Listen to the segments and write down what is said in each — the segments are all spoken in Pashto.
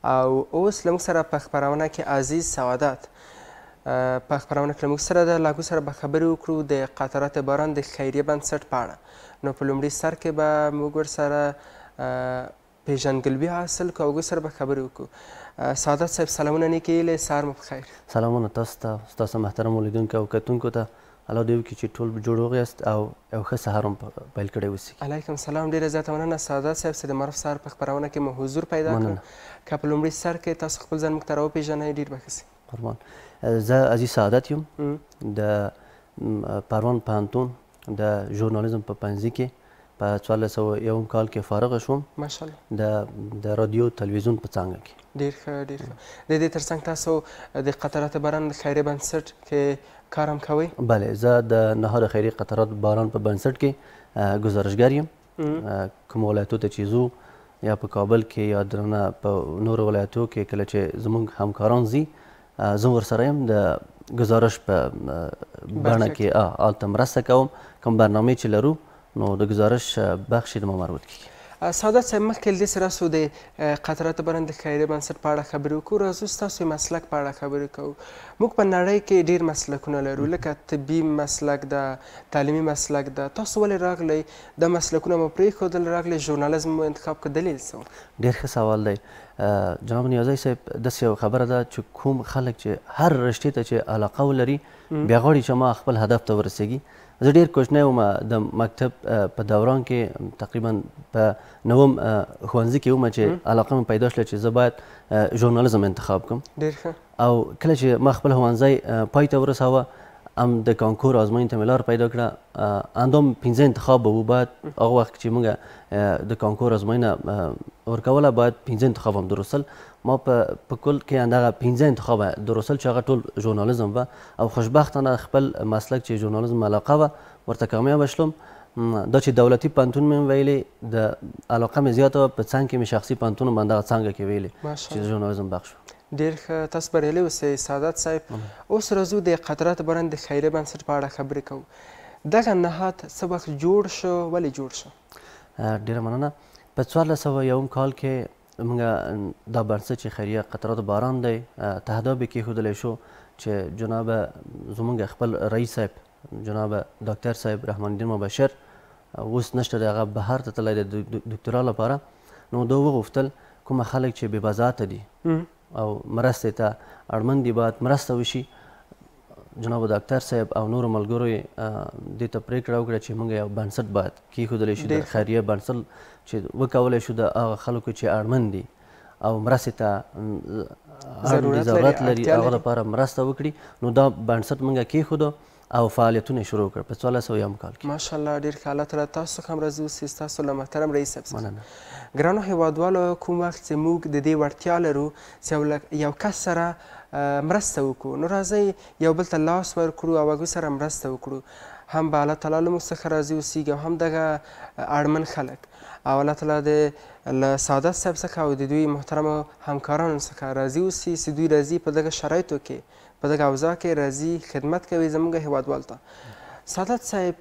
او اوس له موږ سره په خپرونه کې عزیز سعادت په خپرونه کې له موږ سره ده. له هغوی سره به خبرې وکړو د قطرات باران د خیریه بنسټ په اړه. نو په لومړي سر کې به موږ ورسره پیژندګلوي حاصل کړو او هغوی سره به خبرې وکړو. سعادت صاحب سلامونه نیکې هیلې، سهار مو پخیر. سلامونه تاسو ته، ستاسو محترمو لیدونکو او کتونکو ته. الله دې وکړي چې ټول جوړ وغیاست او یو ښه سهار هم پیل کړی اوسي. علیکم سلام، ډېره زیاته مننه سعادت صاحب چې د معروف سهار په خپرونه کې مو حضور پیدا کړ. که په لومړي سر کې تاسو خپل ځان موږ ته راوپېژنئ ډېر به ښه سي. قربان. زه عزیز سعادت یم، د پروان پوهنتون د ژورنالیزم په پوهنځي کې په 1401 کال کې فارغه شوم. ماشاءالله. د رادیو تلویزیون په څانګه کې. ډېر ښه ډېر ښه. د دې تر څنګ تاسو د قطرات باران د خیریه بنسټ کې کار هم کوئ؟ بله، زه د نهاد خیریه قطرات باران په بنسټ کې ګزارشګر یم. کوم ولایتو ته چې ځو یا په کابل کې یا درنه په نورو ولایتو کې کله چې زموږ همکاران ځي زه ورسره یم د ګزارش په بڼه کې هلته مرسته کوم. کوم برنامې چې لرو نو د ګزارش بخش د ما مربوط کیږي. سعادت صاحب مخکې له دې سره راسو د قطرات باران د خیریه بنسټ په اړه خبرې وکړو. راځو ستاسو مسلک په اړه خبرې کوو. موږ په نړۍ کې ډېر مسلکونه لرو، لکه طبي مسلک ده، تعلیمي مسلک ده. تاسو ولې راغلی دا مسلکونه مو پرېښودل، راغلی ژورنالیزم مو انتخاب کړ؟ دلیل څه و؟ ډېر ښه سوال دی جناب نیازی صاحب. داسې یو خبره ده چې کوم خلک چې هر رشتې ته چې علاقه ولري بیا غواړي چې ما خپل هدف ته ورسېږي. زه ډېر کوچنی وم، د مکتب په دوران کې تقریبا په 9م ښوونځي کې وم چې علاقه مې پیدا شوه چې زه باید ژورنالیزم انتخاب کړم. ډېر ښه. او کله چې ما خپل ښوونځی پای ته ورساوه هم د کانکور ازموینې ته مې لار پیدا کړه. اندام 15 انتخاب به و، باید هغه وخت چې موږ د کانکور ازموینه ورکوله باید 15 انتخاب هم درلودل. ما په کل کې همدغه 15 انتخاب درلودل چې هغه ټول ژورنالیزم و او خوشبختانه خپل مسلک چې ژورنالیزم علاقه وه ورته کامیابه شلم. دا چې دولتي پوهنتون مې ویلې د علاقه مې زیاته وه، په څنګ کې مې شخصي پوهنتون هم همدغه څانګه کې ویلې چې ژورنالیزم بخش. ډېر ښه، تاسو بریالي اوسئ سعادت صاحب. اوس راځو د قطرات باران د خیریه بنسټ په اړه خبرې کوو. دغه نهاد څه وخت جوړ شو، ولې جوړ شو؟ ډېره مننه. په 1401 کال کې موږ دا بنسټ چې خیریه قطرات باران دی تهداب یې کېښودلی شو چې جناب زموږ خپل رئیس صاحب جناب ډاکټر صاحب رحمان الدین مبشر اوس نشته دی، هغه بهر ته تللی دی د دکترا لپاره. نو دا وغوښتل کومه خلک چې بې وضاحته دي او مرستې ته اړمن دي باید مرسته وشي. جناب ډاکټر صاحب او نورو ملګرو یې دې ته پرېکړه وکړه چې موږ یو بنسټ باید کېښودلی شي، د خیریه بنسټ چې وکولی شو د هغه خلکو چې اړمن دي او مرستې ته ضرورت لري هغه لپاره مرسته وکړي. نو دا بنسټ موږ کېښودو او فعالیتونه شروع کړ په 1401 کال کې. ماشاءالله ډېر ښه. الله تعالی تاسو څخه هم راضي اوسي، ستاسو له محترم رئیس صاحب څخه. ګرانو هېوادوالو، کوم وخت چې موږ د دې وړتیا لرو چې یو کس سره مرسته وکړو نو راځئ یو بل ته لاس ورکړو او هغوی سره مرسته وکړو. هم به الله تعالی له موږ څخه راضي اوسیږي او هم دغه اړمن خلک. او الله تعالی د له سعادت صاحب څخه او د دوی محترمو همکارانو څخه راضي اوسي چې دوی راځي په دغه شرایطو کې په دغه اوضاع کې راځي خدمت کوي زموږ هېوادوالو ته. سعادت صاحب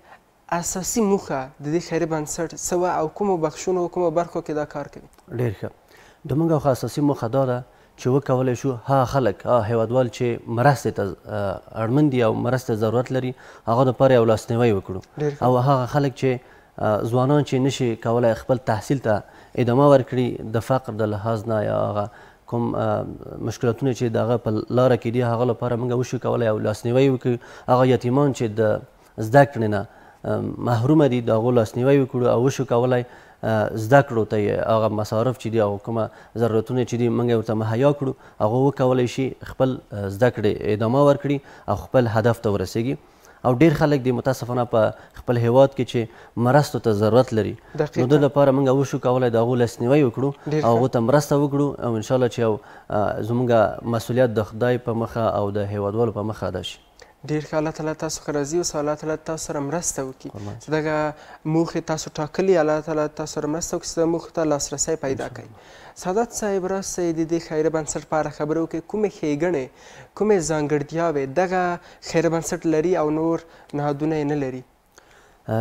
اساسي موخه د دې خیریه بنسټ څه وه او کومو بخشونو کومو برخو کې دا کار کوي؟ ډېر ښه. د موږ خو اساسي موخه دا ده چې وکولی شو هغه خلک هغه هېوادوال چې مرستې ته اړمن دي او مرستې ضرورت لري هغه دپاره یو لاسنیوی وکړو. او هغه خلک چې ځوانان چې نشي کولی خپل تحصیل ته ادامه ورکړي د فقر د لحاظ نه یا هغه کوم مشکلاتونه چې د هغه په لاره کې دي هغه لپاره موږ وشو کولی یو لاسنیوی وکړو. هغه یتیمان چې د زده کړې نه محرومه دي د هغو لاسنیوی وکړو او وشو کولی زده کړو ته یې هغه مصارف چې دي او کومه ضرورتونه چې دي موږ یې ورته مهیا کړو هغه وکولی شي خپل زده کړې ادامه ورکړي او خپل هدف ته ورسیږي. او ډېر خلک دي متاسفانه په خپل هیواد کې چې مرستو ته ضرورت لري نو د لپاره موږ وشو کولی د هغو لاسنیوی وکړو او هغو ته مرسته وکړو او انشاءالله چې یو زموږ مسؤلیت د خدای په مخه او د هیوادوالو په مخه ادا شي. ډېر ښه. الله تعالی تاسو ښه راضي اوسه، الله تعالی تاسو سره مرسته وکړي چې دغه موخې تاسو ټاکلي الله تعالی تاسو سره مرسته وکړي چې دغه موخو ته لاسرسی پیدا کړي. سعادت صاحب راسئ د دې خیریه بنسټ په اړه خبرې وکړئ. کومې ښېګڼې کومې ځانګړتیاوې دغه خیریه بنسټ لري او نور نهادونه یې نه لري؟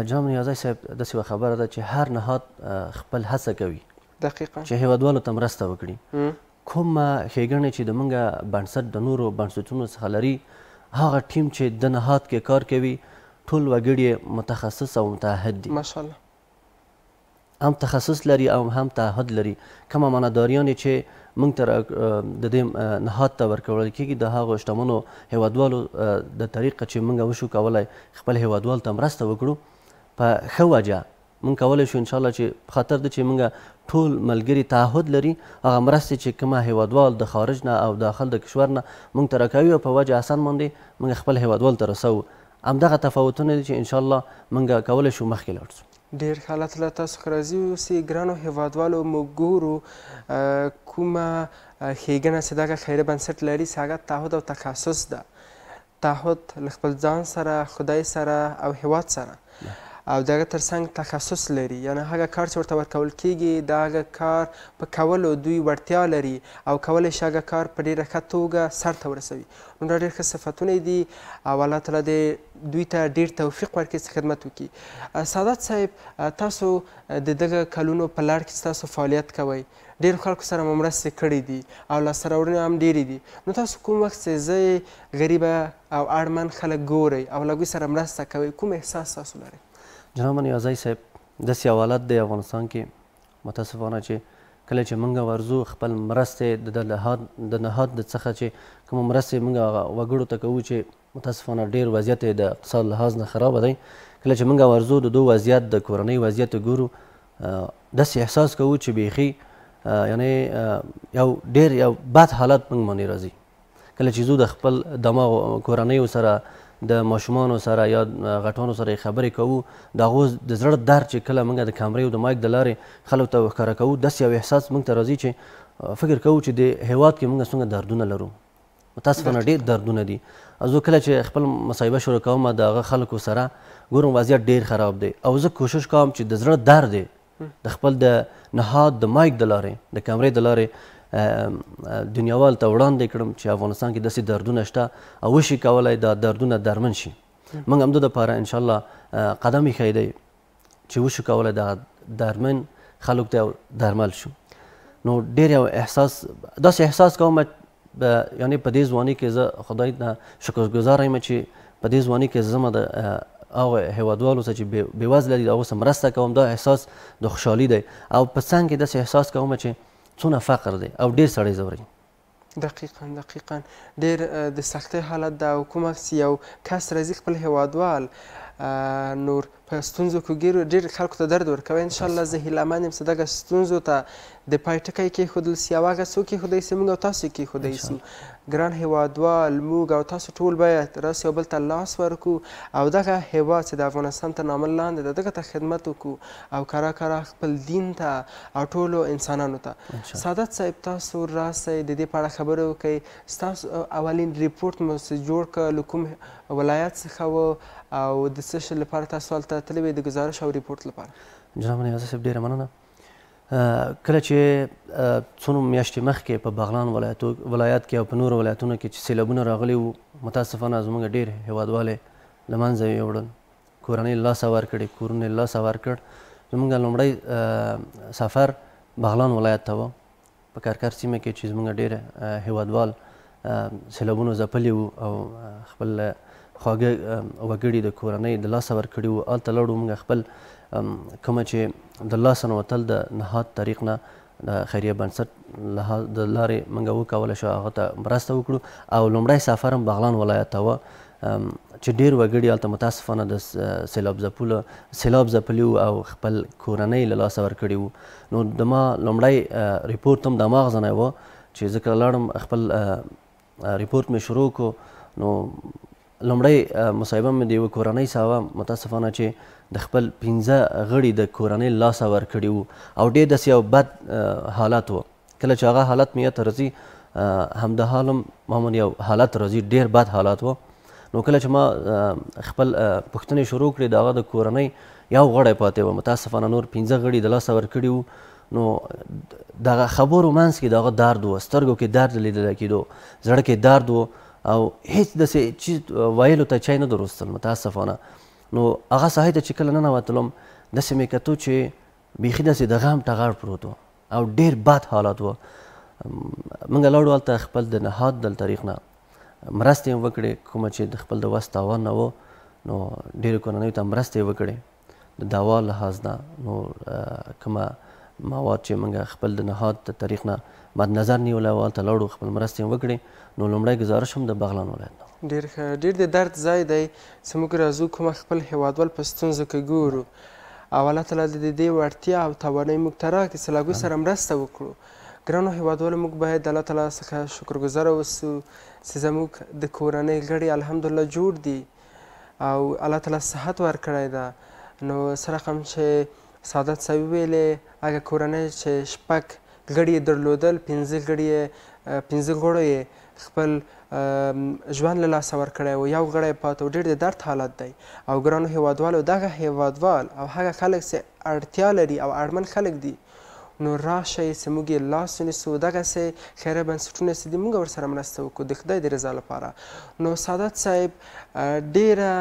جناب نیازی صاحب داسې یوه خبره ده چې هر نهاد خپل هڅه کوي دقیقا چې هیوادوالو ته مرسته وکړي. کومه ښېګڼې چې د موږ بنسټ د نورو بنسټونو څخه لري هغه ټیم چې د نهاد کې کار کوي ټول وګړي متخصص او متعهد دي ماشاءالله هم تخصص لري او هم تعهد لري کومه امانتداریانې چې موږ ته د دې نهاد ته ورکول کېږي د هغو شتمنو هیوادوالو د طریقه چې موږ وشو کولی خپل هیوادوالو ته مرسته وکړو په ښه وجه موږ کولی شو انشاءالله چې په خاطر د چې موږ ټول ملګري تعهد لري هغه مرستې چې کومه هیوادوال د خارج نه او داخل د کشور نه موږ ته راکوي او په وجه اسان باندې موږ خپل هیوادوال ته رسوو همدغه تفاوتونه دي چې انشاءالله موږ کولی شو مخکې لاړ شو ډېر ښه الله تعالی تاسو ښه راضي اوسي ګرانو هیوادوالو موږ ګورو کومه ښېګڼه چې دغه خیري بنسټ لري چې هغه تعهد او تخصص ده تعهد له خپل ځان سره خدای سره او هیواد سره او دغه ترڅنګ تخصص لري یعنې هغه کار چې ورته ورکول کېږي د هغه کار په کولو دوی وړتیا لري او کولی شي هغه کار په ډېره ښه توګه سرته ورسوي نو دا ډېر ښه صفتونه دي او الله تعالی دې دوی ته ډېر توفیق ورکړي چې خدمت وکړي سعادت صاحب تاسو د دغه کلونو په لړ کې چې تاسو فعالیت کوئ ډېرو خلکو سره مو مرستې کړې دي او لاسته راوړنې هم ډېرې دي نو تاسو کوم وخت چې زه غریبه او اړمن خلک ګورئ او له هغوی سره مرسته کوئ کوم احساس تاسو لرئ جناب نیازی صاحب داسې حالت دی افغانستان کې متاسفانه چې کله چې موږ ورځو خپل مرستې د نهاد د څخه چې کومه مرستې موږ وګړو ته کوو چې متاسفانه ډېر وضعیت د اقتصاد لحاظ نه خرابه دی کله چې موږ ورځو د دو وضعیت د کورنۍ وضعیت ګورو داسې احساس کوو چې بیخي یعنې یو بد حالت موږ باندې راځي کله چې زو د خپل دماغ کورنیو سره د ماشومانو سره یا غټانو سره خبرې کوو د هغو د زړه درد چې کله موږ د کامرې او د مایک د لارې خلکو ته ښکاره کوو داسې یو احساس موږ ته راځي چې فکر کوو چې د هیواد کې موږ څومره دردونه لرو متاسفانه ډېر دردونه دي زه کله چې خپل مصاحبه شروع کوم د هغه خلکو سره ګورم وضعیت ډېر خراب دی او زه کوشش کوم چې د زړه درد دی د خپل د نهاد د مایک د لارې د کامرې د لارې دنیاوال ته وړاندې کړم چې افغانستان کې داسې دردونه شته او وشي کولی دا دردونه درمن شي موږ همدو دپاره انشاءالله قدم ایښی دی چې وشو کولی دا درمن خلکو ته درمل شو نو ډېر یو احساس داسې احساس کوم یعنې په دې ځواني کې زه خدای نه شکرګزاره یم چې په دې ځواني کې زما د هغه هیوادوالو سره چې بېوزله دي د هغو سره مرسته کوم دا احساس د خوشحالي دی او په څنګ کې داسې احساس کوم چې څونه فقر دی او ډېر سړی ځوري دقیقا ډېر د سختۍ حالت ده او کوم وخت یو کس راځي خپل هیوادوال نور په ستونزو کې ډېر خلکو ته درد ورکوي انشاءالله زه هیله یم چې دغه ستونزو ته د پای ټکی کېښودل سي او هغه څوک کېښودی سي موږ او تاسو کېښودی سو ګران هیوادوال موږ او تاسو ټول باید راسو یو بل ته لاس ورکړو او دغه هیواد چې د افغانستان تر نامه لاندې ده دغه ته خدمت وکړو او کرا خپل دین ته او ټولو انسانانو ته سعادت صاحب تاسو راسئ د دې په اړه خبرې وکړئ ستاسو اولین ریپورټ مو جوړ کړ له کوم ولایت څخه و او د څه شي لپاره تاسو هلته تللي وئ د ګزارش او ریپورټ لپاره جناب نیازی صاحب ډېره مننه کله چې څو میاشتې مخکې په بغلان ولایت کې او په نورو ولایتونو کې چې سیلابونه راغلي وو متاسفانه زموږ ډېر هیوادوالې له منځه یې یوړل کورنۍ له لاسه ورکړې کورونه یې له لاسه ورکړ زموږ لومړی سفر بغلان ولایت ته و په کرکر سیمه کې چې زموږ ډېر هیوادوال سیلابونو ځپلي وو او خپل خواږه وګړي د کورنۍ د لاسه ورکړي وو هلته لاړو موږ خپل کومه چې د لاسه نوتل د نهاد طریق نه د خیریه بنسټ د لارې موږ وکولی شو هغه ته مرسته وکړو او لومړی سفر هم بغلان ولایت ته و چې ډېر وګړي هلته متاسفانه د سیلاب ځپلي وو او خپل کورنۍ له لاسه ورکړي وو نو د ما لومړی ریپورټ هم د هماغه ځای و چې زه کله لاړم خپل ریپورټ مې شروع کړو نو لومړی مصاحبه مې د یوه کورنۍ سره وه متاسفانه چې د خپل 15 غړي د کورنۍ لاسه ورکړي وو او ډېر داسې یو بد حالت و کله چې هغه حالت مې ته راځي همدا حال هم معمولا یو حالت راځي ډېر بد حالت و نو کله چې ما خپل پوښتنې شروع کړې د هغه د کورنۍ یو غړی پاتې و متاسفانه نور 15 غړي د لاسه ورکړي وو نو دغه خبرو منځ کې د هغه درد و سترګو کې درد لیدلی کېدو زړه کې درد و او هیڅ داسې چیز ویلو ته چای نه درستل متاسفانه نو هغه ساحې ته چې کله ننوتلم داسې مې کتو چې بیخي داسې د غم ټغر پروت و او ډېر بد حالت و موږ لاړو هلته خپل د نهاد د طریق نه مرستې هم وکړې کومه چې د خپل د وس تاوان نه و نو ډېرو کورنیو ته مرستې وکړې د دوا لحاظ نه نو کومه مواد چې موږ خپل د نهاد د طریق نه مد نظر نیولی و هلته لاړو خپل مرستې هم وکړې نو لومړی ګزارش هم د بغلان ولایت نه ډېر ښه ډېر د درد ځای دی چې موږ راځو کومه خپل هېوادوال په ستونزو کې ګورو او الله تعالی د دې وړتیا او توانایي موږ ته راکړي چې له هغوی سره مرسته وکړو ګرانو هېوادوالو موږ باید د الله تعالی څخه شکرګزاره اوسو چې زموږ د کورنۍ غړي الحمدلله جوړ دي او الله تعالی صحت ورکړی ده نو څه رقم چې سعادت صاحب ویلې هغه کورنۍ چې شپږ غړي یې درلودل پنځه غړو یې خپل ژوند له لاسه ورکړی و یو غړی پاته و ډېر د درد حالت دی او ګرانو هېوادوالو دغه هېوادوال او هغه خلک چې اړتیا لري او اړمن خلک دي نو راشئ چې موږ یې لاس ونیسو دغسې خیریه بنسټونه چې دي موږ ورسره مرسته وکړو د خدای د رضا لپاره نو سعادت صاحب ډېره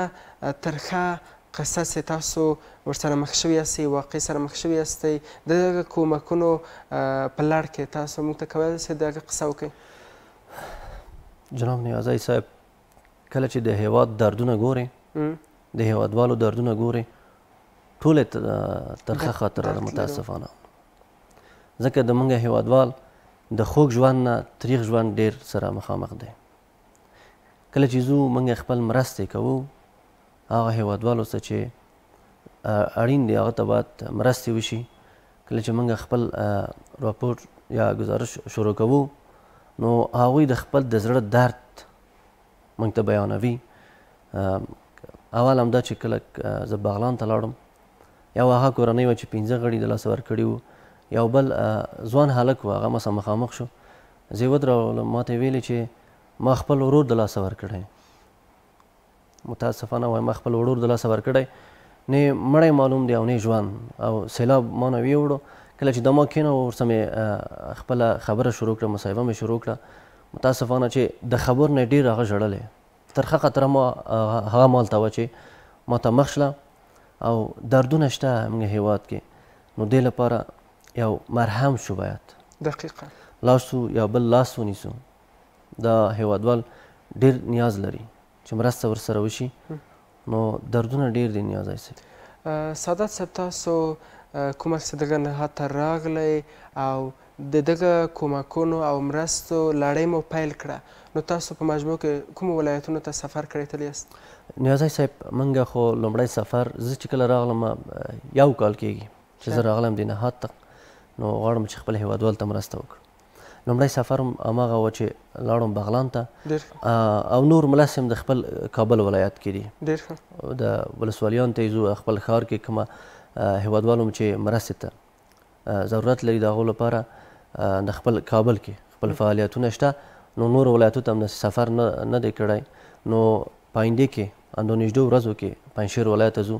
ترخه قصه چې تاسو ورسره مخ شوي یاستئ واقع سره مخ شوي یاستئ د دغه کومکونو په لړ کې تاسو موږ ته کولی شئ دغه قصه وکړئ جناب نیازی صاحب کله چې د هیواد دردونه ګورې د هیوادوالو دردونه ګورې ټولې ترخه خاطره ده متاسفانه ځکه د موږ هیوادوال د خوږ ژوند نه تریخ ژوند ډېر سره مخامخ دی کله چې ځو موږ خپل مرستې کوو هغه هیوادوالو څه چې اړین دی هغه ته باید مرستې وشي کله چې موږ خپل راپور یا ګزارش شروع کوو نو هغوی د خپل د زړه درد موږ ته بیانوي اول همدا چې کله زه بغلان ته لاړم یو هغه کورنۍ وه چې 15 غړي د لاسه ورکړي وو یو بل ځوان هلک و هغه مسه مخامخ شو زه یې ودرولم ما ته یې ویلې چې ما خپل ورور د لاسه ورکړی متاسفانه وایم ما خپل ورور د لاسه ورکړی نه مړی معلوم دی او نه ژوند او سیلاب ما نه ویوړو کله چې دا ما کېنه ورسه مې خپله خبره شروع کړه مصاحبه مې شروع کړه متاسفانه چې د خبر نه ډېر هغه ژړلی ترخه خطره ما هغه مال ته وه چې ما ته مخ شله او دردونه شته موږ هېواد کې نو دې لپاره یو مرهم شو باید دقیقا لاسو یا بل لاس ونیسو دا هېوادوال ډېر نیاز لري چې مرسته ورسره وشي نو دردونه ډېر دي نیازی صاحب سعادت صاحب تاسو کومک چې دغه نهاد ته راغلی او د دغه کومکونو او مرستو لړۍ مو پیل کړه نو تاسو په مجموع کې کومو ولایتونو ته سفر کړی تللی یاست نیازی صاحب موږ خو لومړی سفر زه چې کله راغلم یو کال کېږي چې زه راغلم د نهاد ته نو غواړم چې خپل هېوادوال ته مرسته وکړم لومړی سفر هماغه و چې لاړم بغلان ته او نور ملس هم د خپل کابل ولایت کې دي د ولسوالیانو ته یې ځو خپل ښار کې کومه هېوادوالو چې مرستې ته ضرورت لري د هغو لپاره د خپل کابل کې خپل فعالیتونه شته نو نورو ولایتو ته هم داسې سفر نه دی کړی نو په آینده کې اندو نږدې ورځو کې پنجشیر ولایت ته ځو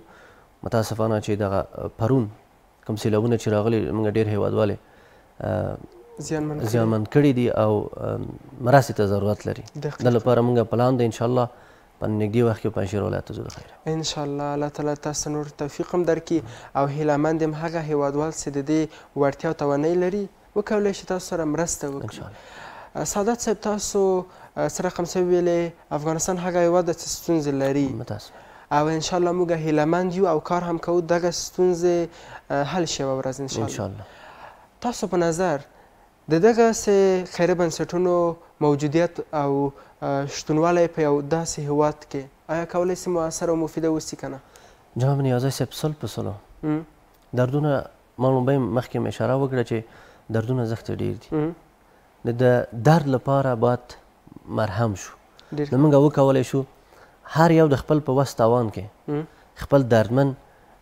متاسفانه چې دغه پرون کوم سیلابونه چې راغلي موږ ډېر هېوادوالې زیانمن کړي دي او مرستې ته ضرورت لري د لپاره موږ پلان دی انشاءالله په نږدې وخت کې پنجشیر ولایت ته ځو د خیره انشاءالله الله تعالی تاسو نور توفیق هم درکړي او هیلهمند یم هغه هېوادوال چې د دې وړتیا او توانایي لري وکولی شي تاسو سره مرسته وکړي سعادت صاحب تاسو څه رقم څه ویلې افغانستان هغه هېواد ده چې ستونزې لري او انشاءالله موږ هیلهمند یو او کار هم کوو دغه ستونزې حل شي یوه ورځ انشاءالله تاسو په نظر د دغسې خیریه بنسټونو موجودیت او شتونوالی په یو داسې هېواد کې آیا کولی سي مؤثر او مفیده اوسي که نه جناب نیازی صاحب سل په سلو دردونه ما لومبی مخکې مې اشاره وکړه چې دردونه زښته ډېر دي د درد لپاره باید مرهم شو نو موږ وکولی شو هر یو د خپل په وس تاوان کې خپل دردمن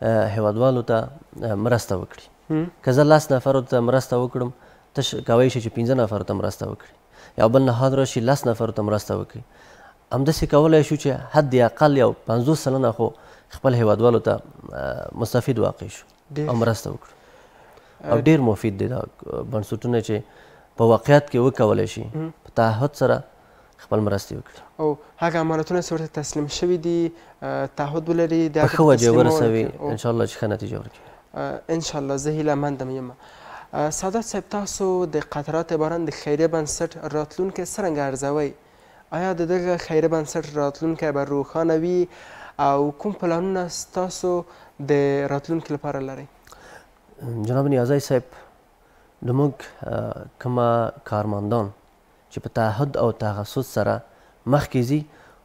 هېوادوالو ته مرسته وکړي که زه 10 نفرو ته مرسته وکړم تش کولی شي چې 15 نفرو ته مرسته وکړي یا بل نهاد راشي 10 نفرو ته مرسته وکړي همداسې کولی شو چې حد اقل یو 50 سلنه خو خپل هېوادوالو ته مستفید واقع شو او مرسته وکړو او ډېر مفید دی دا بنسټونه چې په واقعیت کې وکولی شي په تعهد سره خپل مرستې وکړي او هغه امانتونه چې ورته تسلیم شوي دي تعهد ولري په ښه وجه ورسوي انشاءالله چې ښه نتیجه ورکړي انشاءالله زه هیله منده یم سعادت صاحب تاسو د قطرات باران د خیریه بنسټ راتلونکی څرنګه ارزوئ؟ آیا د دغه خیریه بنسټ راتلونکی به روښانه وي او کوم پلانونه ستاسو د راتلونکي لپاره لرئ؟ جناب نیازی صاحب زموږ کومه کارمندان چې په تعهد او تخصص سره مخکې ځي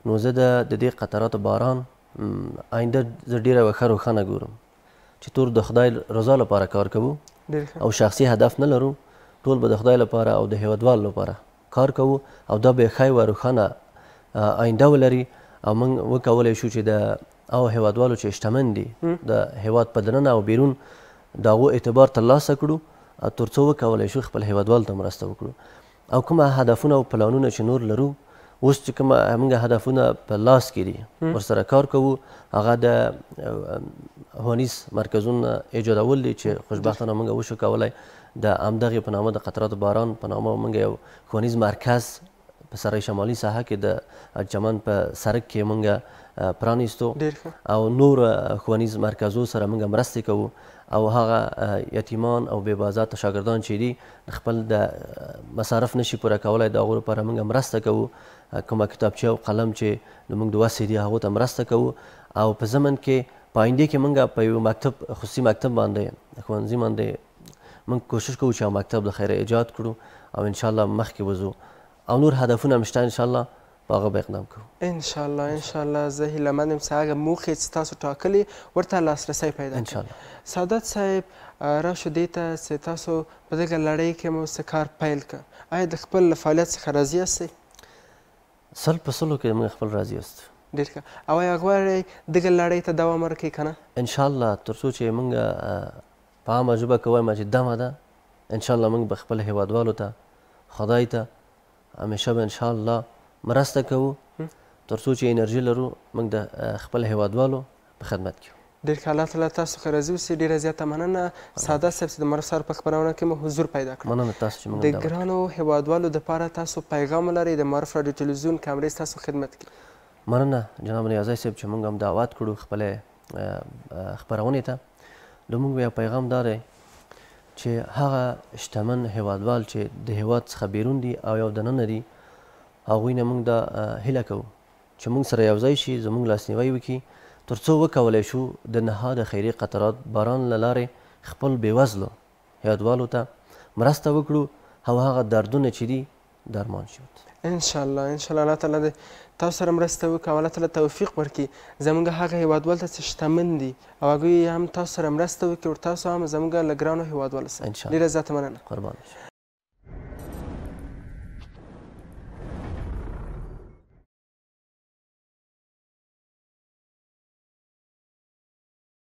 نو زه د دې قطراتو باران آینده زه ډېره ښه روښانه ګورم چې ټول د خدای رضا لپاره کار کوو او شخصي هدف نه لرو، ټول به د خدای لپاره او د هیوادوالو لپاره کار کوو او دا به ښه یوه روښانه آینده ولري او موږ وکولی شو چې د هغو هیوادوالو چې شتمن دي د هیواد په دننه او بیرون د هغو اعتبار ترلاسه کړو تر څو وکولی شو خپل هیوادوالو ته مرسته وکړو او کومه هدفونه او پلانونه چې نور لرو اوس چې کومه موږ هدفونه په لاس کې دي ورسره کار کوو، هغه د ښوونیز مرکزونه ایجادول دي چې خوشبختانه موږ وشو کولی د همدغې په نامه د قطرات باران په نامه موږ یو ښوونیز مرکز په سرای شمالي ساحه کې د چمن په سرک کې موږ پرانیستو او نور ښوونیز مرکزو سره موږ مرستې کوو او هغه یتیمان او بېبازاته شاګردان چې دي خپل د مصارف نشي پوره کولی د هغو لپاره موږ مرسته کوو، کومه کتابچې او قلم چې زموږ د وسې دي هغو ته مرسته کوو او په ضمن کې په آینده کې موږ په یو مکتب خصوصي مکتب باندې ښوونځي باندې موږ کوشش کوو چې یو مکتب د خیره ایجاد کړو او انشاءالله مخکې وځو او نور هدفونه هم شته انشاءالله په هغه به اقدام کوو. انشاءالله زه هیله مند یم چې هغه موخې چې تاسو ټاکلي ورته لاسرسی پیدا کړئ. انشاءالله. سعادت صاحب راشو دې ته چې تاسو په دغه لړۍ کې مو څه کار پیل کړ، آیا د خپل فعالیت څخه راضي یاستئ؟ 100% کې موږ خپل راضي یاستو. ډېر ښه. او آیا غواړئ دغه لړۍ ته دوام ورکړئ که نه؟ انشاءالله تر څو چې موږ په عامه ژبه که وایم چې دمه ده انشاءالله موږ به خپل هیوادوالو ته خدای ته همیشه به انشاءالله مرسته کوو تر څو چې انرژي لرو موږ د خپل هیوادوالو په خدمت کې. ډېر ښه. الله تعالی تاسو ښه راضي اوسي. ډېره زیاته مننه سعادت صاحب چې د معروف سهار په خپرونه کې مو حضور پیدا کړ. مننه تاسو چې موږ د ګرانو هیوادوالو دپاره تاسو پیغام ولرئ د معروف راډیو تلویزیون کامرې ستاسو خدمت کې. مننه جناب نیازی صاحب چې موږ هم دعوت کړو خپلې خپرونې ته. د موږ یو پیغام دا دی چې هغه شتمن هیوادوال چې د هیواد څخه بیرون دي او یو دننه دي هغوی نه موږ دا هیله کوو چې موږ سره یو ځای شي، زموږ لاسنیوی وکړي تر څو وکولی شو د نهاد خیري قطرات باران له لارې خپل بېوزلو هیوادوالو ته مرسته وکړو او هغه دردونه چې دي درمان شي. انشاءالله الله تعالی دې تاسو سره مرسته وکړي او الله تعالی توفیق ورکړي زموږ هغه هیوادوال ته چې شتمن دي او هغوی هم تاسو سره مرسته وکړي او تاسو هم زموږ له ګرانو هیوادوالو سره. ډېره زیاته مننه. قربان شي.